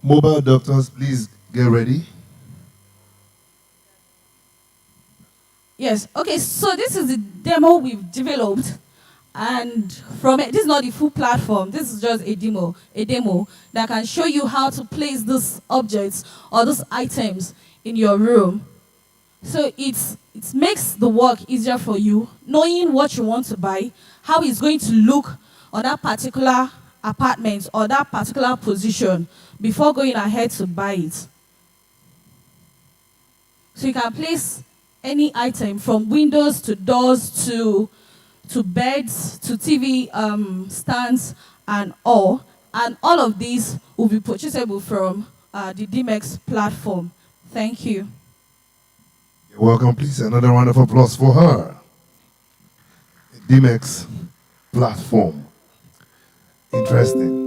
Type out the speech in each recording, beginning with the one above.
Mobile doctors, please get ready. Yes, okay, so this is the demo we've developed. And from it, this is not the full platform, this is just a demo that can show you how to place these objects or these items in your room. So it makes the work easier for you, knowing what you want to buy, how it's going to look on that particular apartment or that particular position before going ahead to buy it. So you can place any item from windows to doors to beds to TV stands and all. And all of these will be purchasable from the DMEX platform. Thank you. You're welcome. Please, another round of applause for her. DMEX platform. Interesting.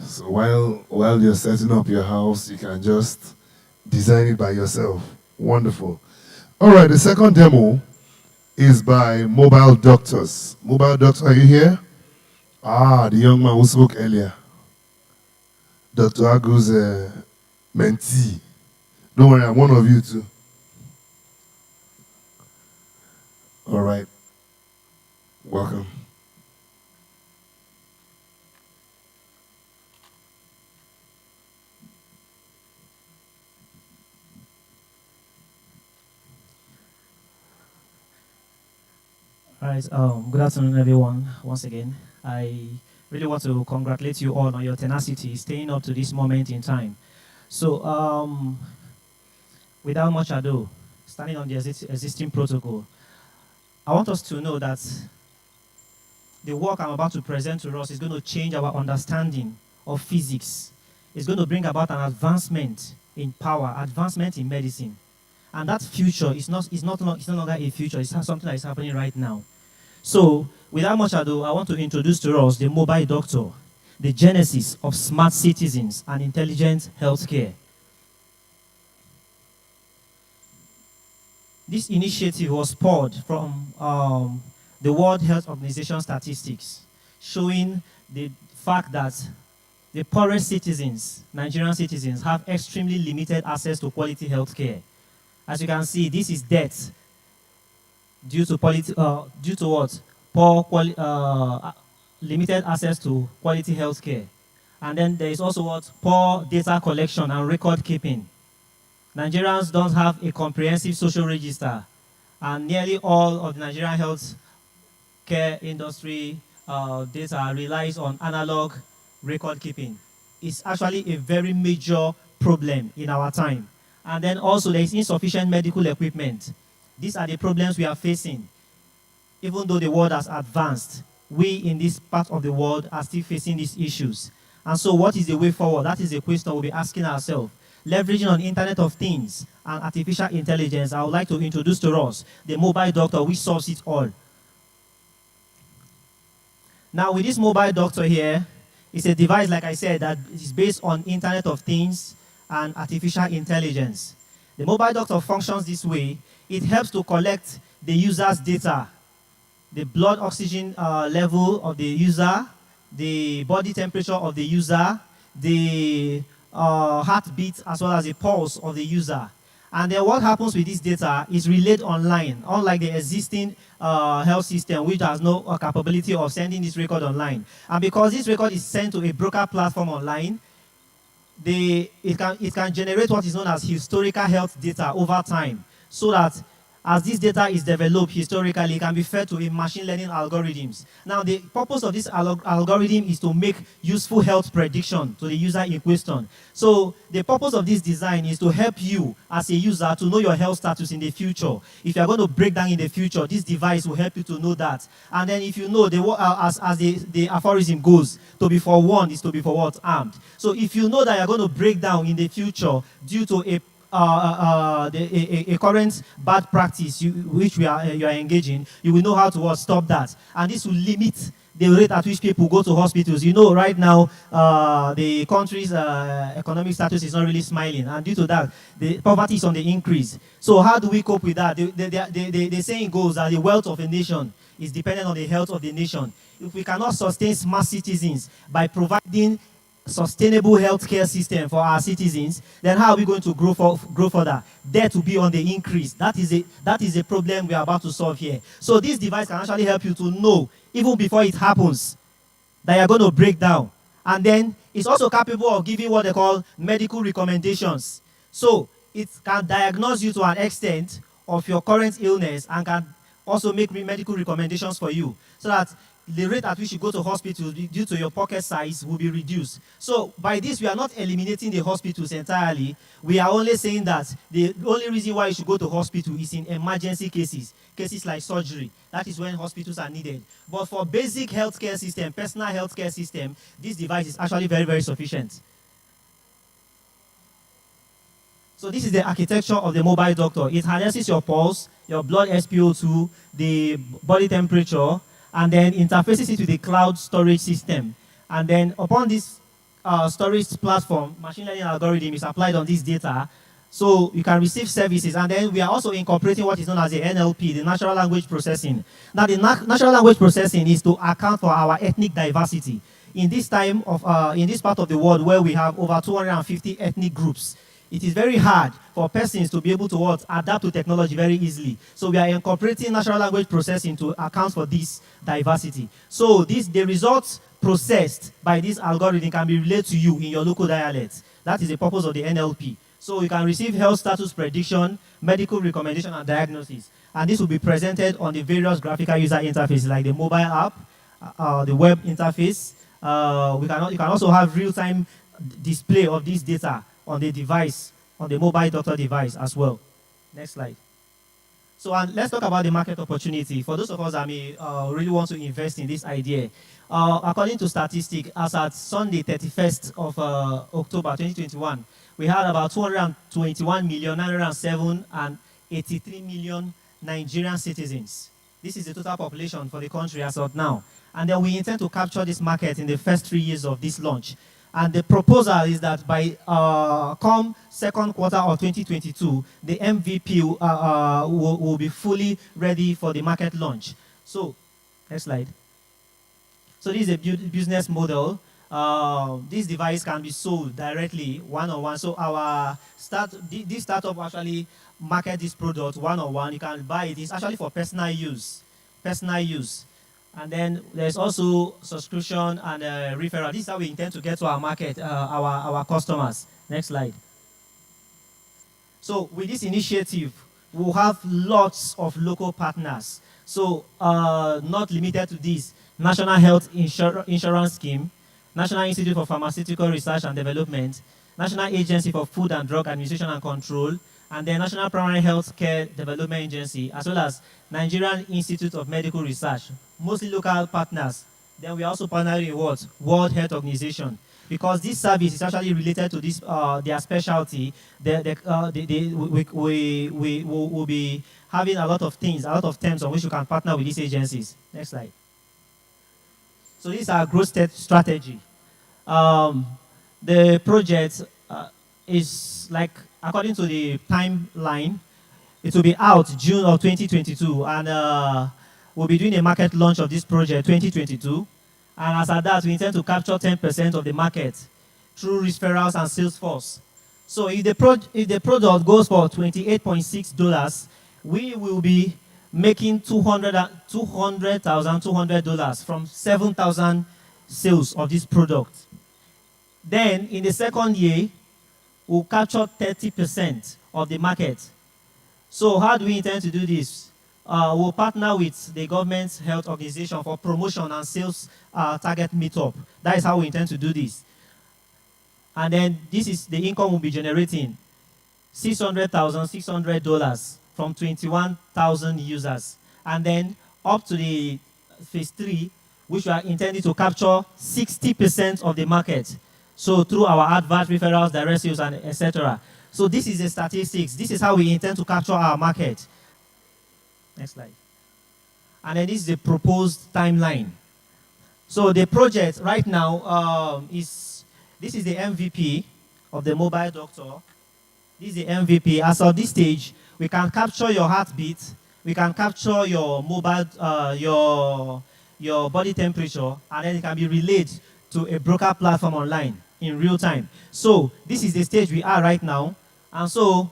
So while you're setting up your house, you can just design it by yourself. Wonderful. All right, the second demo is by Mobile Doctors. Mobile Doctor, are you here? Ah, the young man who spoke earlier. Dr. Agu's mentee. Don't worry, I'm one of you too. All right. Welcome. All right. Good afternoon, everyone. Once again, I really want to congratulate you all on your tenacity, staying up to this moment in time. So, without much ado, standing on the existing protocol, I want us to know that the work I'm about to present to us is going to change our understanding of physics. It's going to bring about an advancement in power, advancement in medicine. And that future is no longer a future, it's something that is happening right now. So, without much ado, I want to introduce to us the mobile doctor, the genesis of smart citizens and intelligent healthcare. This initiative was spurred from the World Health Organization statistics, showing the fact that the poorest citizens, Nigerian citizens, have extremely limited access to quality healthcare. As you can see, this is death due to what? Limited access to quality healthcare. And then there is also what? Poor data collection and record keeping. Nigerians don't have a comprehensive social register, and nearly all of the Nigerian health care industry data relies on analog record keeping. It's actually a very major problem in our time. And then also there is insufficient medical equipment. These are the problems we are facing. Even though the world has advanced, we in this part of the world are still facing these issues. And so what is the way forward? That is the question we'll be asking ourselves. Leveraging on Internet of Things and artificial intelligence, I would like to introduce to us the mobile doctor which solves it all. Now with this mobile doctor here, it's a device, like I said, that is based on Internet of Things and artificial intelligence. The mobile doctor functions this way. It helps to collect the user's data, the blood oxygen level of the user, the body temperature of the user, the heartbeat, as well as the pulse of the user. And then what happens with this data is relayed online, unlike the existing health system, which has no capability of sending this record online. And because this record is sent to a broker platform online, it can generate what is known as historical health data over time, so that as this data is developed historically, it can be fed to a machine learning algorithms. Now, the purpose of this algorithm is to make useful health prediction to the user in question. So the purpose of this design is to help you as a user to know your health status in the future. If you're going to break down in the future, this device will help you to know that. And then if you know, as the aphorism goes, to be forewarned is to be forewarned armed. So if you know that you're going to break down in the future due to a current bad practice which you are engaging, you will know how to stop that. And this will limit the rate at which people go to hospitals. You know, right now, the country's economic status is not really smiling. And due to that, the poverty is on the increase. So how do we cope with that? The saying goes that the wealth of a nation is dependent on the health of the nation. If we cannot sustain smart citizens by providing sustainable healthcare system for our citizens, then how are we going to grow further? Debt will be on the increase. That is a problem we are about to solve here. So this device can actually help you to know, even before it happens, that you're going to break down. And then it's also capable of giving what they call medical recommendations. So it can diagnose you to an extent of your current illness and can also make medical recommendations for you, so that the rate at which you go to hospitals due to your pocket size will be reduced. So by this, we are not eliminating the hospitals entirely. We are only saying that the only reason why you should go to hospital is in emergency cases like surgery. That is when hospitals are needed. But for basic healthcare system, personal healthcare system, this device is actually very, very sufficient. So this is the architecture of the mobile doctor. It harnesses your pulse, your blood SpO2, the body temperature, and then interfaces it with the cloud storage system. And then upon this storage platform, machine learning algorithm is applied on this data, so you can receive services. And then we are also incorporating what is known as the NLP, the natural language processing. Now, the natural language processing is to account for our ethnic diversity. In this time of, in this part of the world where we have over 250 ethnic groups, it is very hard for persons to be able to adapt to technology very easily. So we are incorporating natural language processing to account for this diversity. So the results processed by this algorithm can be relayed to you in your local dialect. That is the purpose of the NLP. So you can receive health status prediction, medical recommendation, and diagnosis. And this will be presented on the various graphical user interfaces like the mobile app, the web interface. You can also have real-time display of this data on the device, on the mobile doctor device as well. Next slide. So let's talk about the market opportunity. For those of us that may really want to invest in this idea, according to statistics, as at Sunday, 31st of October 2021, we had about 221,907,083 million Nigerian citizens. This is the total population for the country as of now. And then we intend to capture this market in the first 3 years of this launch. And the proposal is that by come second quarter of 2022, the MVP will be fully ready for the market launch. So, next slide. So this is a business model. This device can be sold directly one-on-one. So this startup actually market this product one-on-one. You can buy it. It's actually for personal use. And then there's also subscription and referral. This is how we intend to get to our market, our customers. Next slide. So with this initiative, we'll have lots of local partners. So not limited to this, National Health Insurance Scheme, National Institute for Pharmaceutical Research and Development, National Agency for Food and Drug Administration and Control, and the National Primary Health Care Development Agency, as well as Nigerian Institute of Medical Research, mostly local partners. Then we are also partnering with what? World Health Organization. Because this service is actually related to this, their specialty, we will be having a lot of things, a lot of terms on which you can partner with these agencies. Next slide. So this is our growth strategy. The project is like, according to the timeline, it will be out June of 2022, and we'll be doing a market launch of this project 2022. And as at that, we intend to capture 10% of the market through referrals and sales force. So if the product goes for $28.6, we will be making $200,200 from 7,000 sales of this product. Then in the second year, we'll capture 30% of the market. So how do we intend to do this? We'll partner with the government health organization for promotion and sales target meetup. That is how we intend to do this. And then this is the income we'll be generating, $600,600 from 21,000 users. And then up to the phase 3, which we are intending to capture 60% of the market. So through our advert, referrals, direct sales, and etc. So this is the statistics. This is how we intend to capture our market. Next slide. And then this is the proposed timeline. So the project right now this is the MVP of the mobile doctor. This is the MVP. As of this stage, we can capture your heartbeat. We can capture your mobile, your body temperature, and then it can be relayed to a broker platform online in real time. So this is the stage we are right now. And so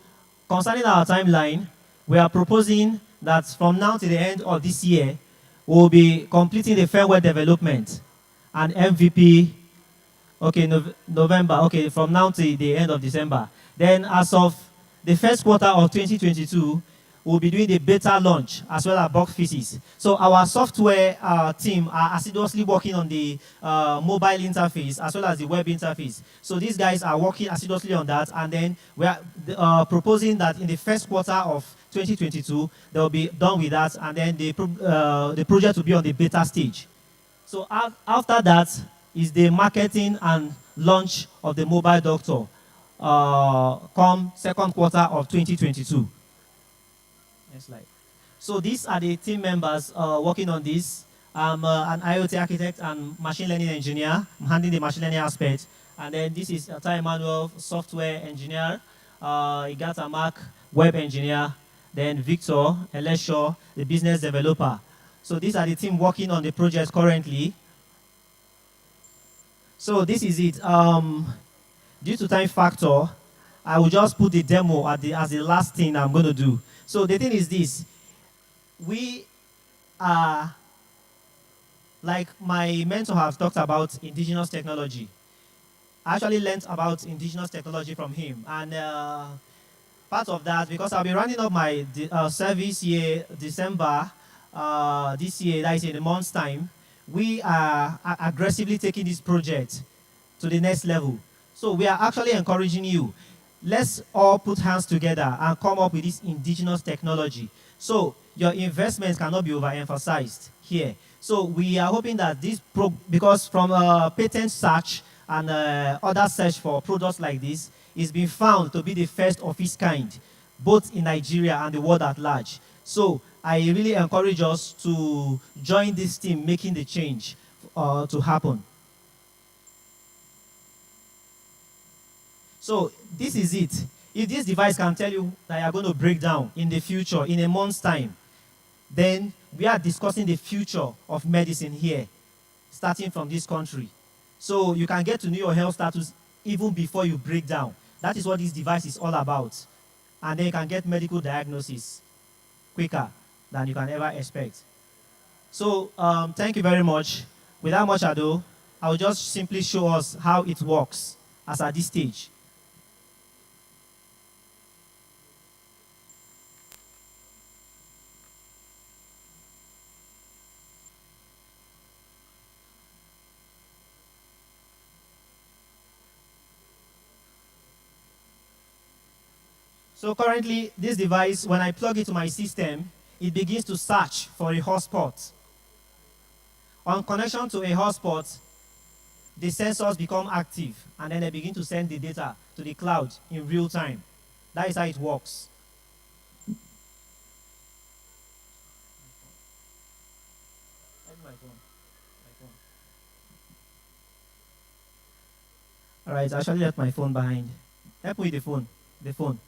concerning our timeline, we are proposing that from now to the end of this year, we'll be completing the firmware development and MVP, okay, November, okay, from now to the end of December. Then as of the first quarter of 2022, we'll be doing the beta launch as well as bug fixes. So our software team are assiduously working on the mobile interface as well as the web interface. So these guys are working assiduously on that, and then we are proposing that in the first quarter of 2022, they'll be done with that, and then the project will be on the beta stage. So after that is the marketing and launch of the mobile doctor come second quarter of 2022. Next slide. So these are the team members working on this. I'm an IoT architect and machine learning engineer. I'm handling the machine learning aspect. And then this is Ty Emmanuel, software engineer. Igata Mark, web engineer. Then Victor Elesho, the business developer. So these are the team working on the project currently. So this is it. Due to time factor, I will just put the demo as the last thing I'm going to do. So the thing is this. We are, like my mentor has talked about indigenous technology. I actually learned about indigenous technology from him. And part of that, because I'll be running up my service year, December, this year, that is in a month's time, we are aggressively taking this project to the next level. So we are actually encouraging you. Let's all put hands together and come up with this indigenous technology. So your investments cannot be overemphasized here. So we are hoping that this, because from patent search and other search for products like this, is being found to be the first of its kind, both in Nigeria and the world at large. So I really encourage us to join this team making the change to happen. So this is it. If this device can tell you that you're going to break down in the future, in a month's time, then we are discussing the future of medicine here, starting from this country. So you can get to know your health status even before you break down. That is what this device is all about. And then you can get medical diagnosis quicker than you can ever expect. So thank you very much. Without much ado, I will just simply show us how it works as at this stage. So currently, this device, when I plug it to my system, it begins to search for a hotspot. On connection to a hotspot, the sensors become active, and then they begin to send the data to the cloud in real time. That is how it works. All right, I actually left my phone behind. Help me with the phone. The phone.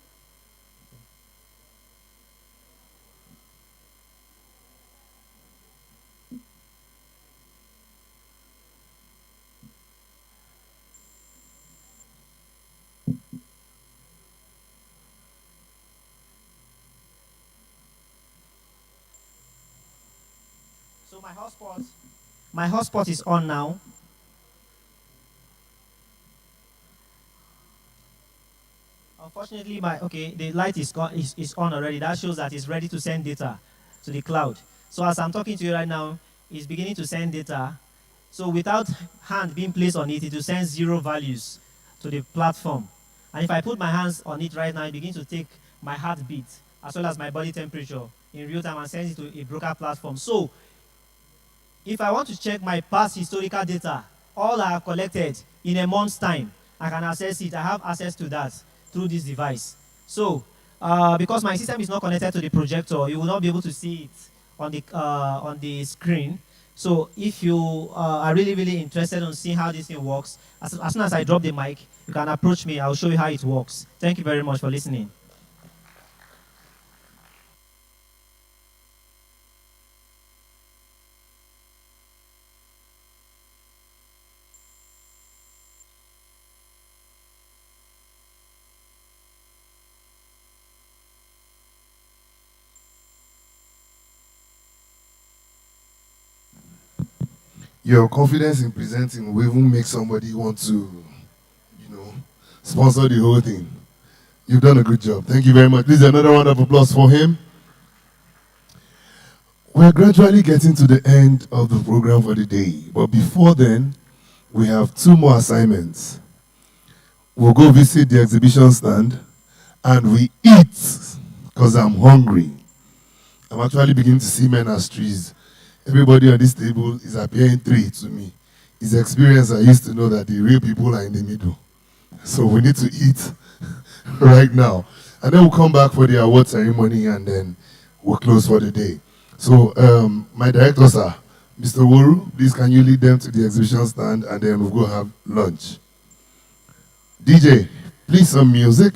So my hotspot is on now. Unfortunately, the light is on already. That shows that it's ready to send data to the cloud. So as I'm talking to you right now, it's beginning to send data. So without hand being placed on it, it will send 0 values to the platform. And if I put my hands on it right now, it begins to take my heartbeat as well as my body temperature in real time and sends it to a broker platform. So if I want to check my past historical data, all I have collected in a month's time, I can access it. I have access to that through this device. So because my system is not connected to the projector, you will not be able to see it on the screen. So if you are really, really interested in seeing how this thing works, as soon as I drop the mic, you can approach me. I'll show you how it works. Thank you very much for listening. Your confidence in presenting will even make somebody want to, sponsor the whole thing. You've done a good job. Thank you very much. Please, another round of applause for him. We're gradually getting to the end of the program for the day. But before then, we have two more assignments. We'll go visit the exhibition stand and we eat because I'm hungry. I'm actually beginning to see men as trees. Everybody on this table is appearing three to me. It's experience I used to know that the real people are in the middle. So we need to eat right now. And then we'll come back for the award ceremony and then we'll close for the day. So my director, sir, Mr. Woru, please can you lead them to the exhibition stand and then we'll go have lunch. DJ, please some music.